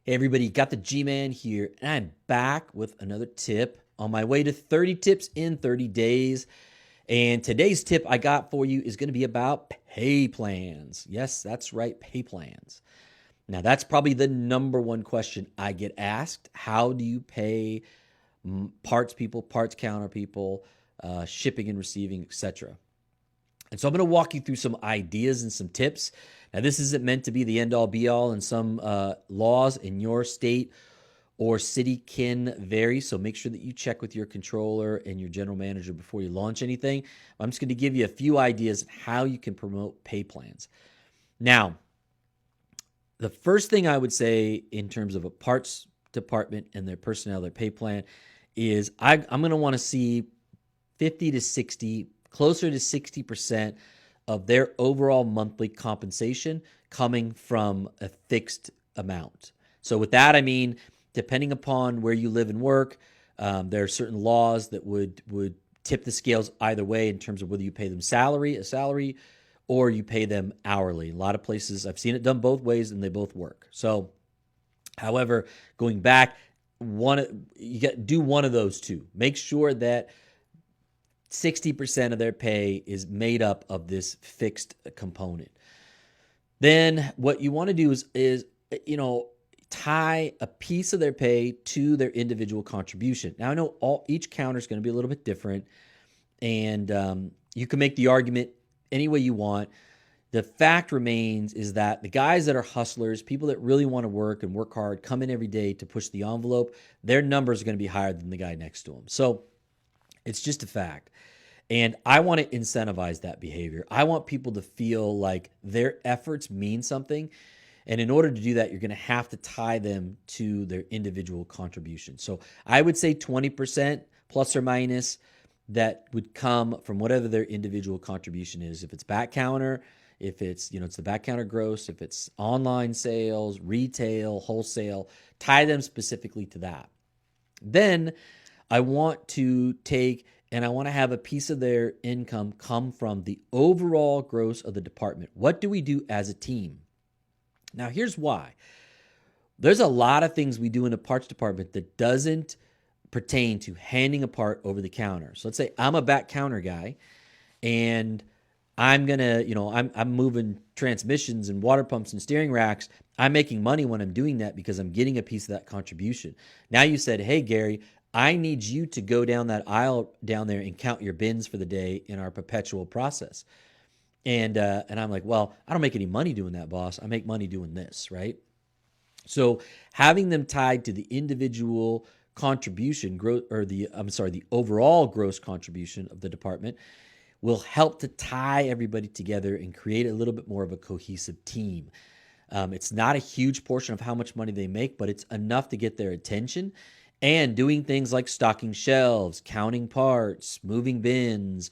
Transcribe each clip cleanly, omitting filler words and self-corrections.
Hey everybody, got the G-Man here, and I'm back with another tip on my way to 30 tips in 30 days. And today's tip I got for you is going to be about pay plans. Yes, that's right, pay plans. Now, that's probably the number one question I get asked. How do you pay parts people, parts counter people, shipping and receiving, etc.? And so I'm going to walk you through some ideas and some tips. Now, this isn't meant to be the end all be all, and some laws in your state or city can vary. So make sure that you check with your controller and your general manager before you launch anything. I'm just going to give you a few ideas on how you can promote pay plans. Now, the first thing I would say in terms of a parts department and their personnel, their pay plan, is I'm going to want to see 50 to 60, closer to 60% of their overall monthly compensation coming from a fixed amount. So with that, I mean, depending upon where you live and work, there are certain laws that would tip the scales either way in terms of whether you pay them a salary, or you pay them hourly. A lot of places, I've seen it done both ways, and they both work. So, however, going back, do one of those two. Make sure that 60% of their pay is made up of this fixed component. Then what you want to do is tie a piece of their pay to their individual contribution. Now, I know each counter is going to be a little bit different, and you can make the argument any way you want. The fact remains is that the guys that are hustlers, people that really want to work and work hard, come in every day to push the envelope, their numbers are going to be higher than the guy next to them. So it's just a fact. And I want to incentivize that behavior. I want people to feel like their efforts mean something. And in order to do that, you're going to have to tie them to their individual contribution. So I would say 20% plus or minus that would come from whatever their individual contribution is. If it's back counter, if it's, it's the back counter gross, if it's online sales, retail, wholesale, tie them specifically to that. Then I want to take and I want to have a piece of their income come from the overall gross of the department. What do we do as a team? Now, here's why. There's a lot of things we do in the parts department that doesn't pertain to handing a part over the counter. So let's say I'm a back counter guy, and I'm gonna, I'm moving transmissions and water pumps and steering racks. I'm making money when I'm doing that because I'm getting a piece of that contribution. Now you said, hey, Gary, I need you to go down that aisle down there and count your bins for the day in our perpetual process. And I'm like, well, I don't make any money doing that, boss. I make money doing this, right? So having them tied to the individual contribution, the overall gross contribution of the department will help to tie everybody together and create a little bit more of a cohesive team. It's not a huge portion of how much money they make, but it's enough to get their attention. And doing things like stocking shelves, counting parts, moving bins,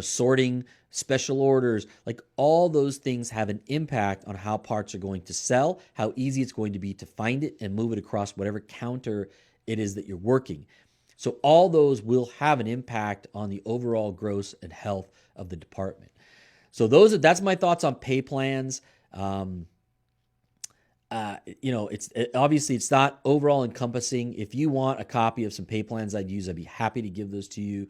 sorting special orders, like all those things have an impact on how parts are going to sell, how easy it's going to be to find it and move it across whatever counter it is that you're working. So all those will have an impact on the overall gross and health of the department. So that's my thoughts on pay plans. It's not overall encompassing. If you want a copy of some pay plans I'd use, I'd be happy to give those to you.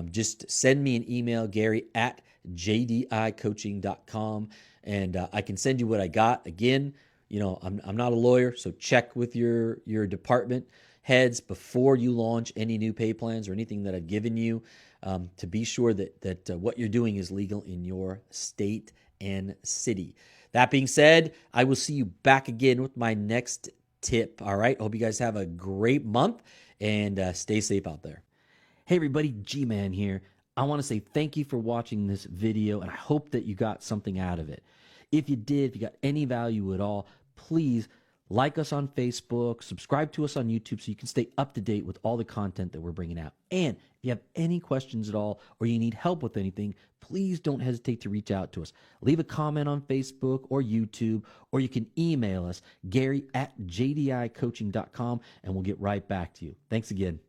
Just send me an email, Gary@jdicoaching.com, and I can send you what I got. Again, I'm not a lawyer, so check with your department heads before you launch any new pay plans or anything that I've given you, to be sure that what you're doing is legal in your state and city. That being said, I will see you back again with my next tip. All right. Hope you guys have a great month and stay safe out there. Hey everybody, G-Man here. I want to say thank you for watching this video, and I hope that you got something out of it. If you did, if you got any value at all, please like us on Facebook, subscribe to us on YouTube so you can stay up to date with all the content that we're bringing out. And if you have any questions at all or you need help with anything, please don't hesitate to reach out to us. Leave a comment on Facebook or YouTube, or you can email us, Gary@jdicoaching.com, and we'll get right back to you. Thanks again.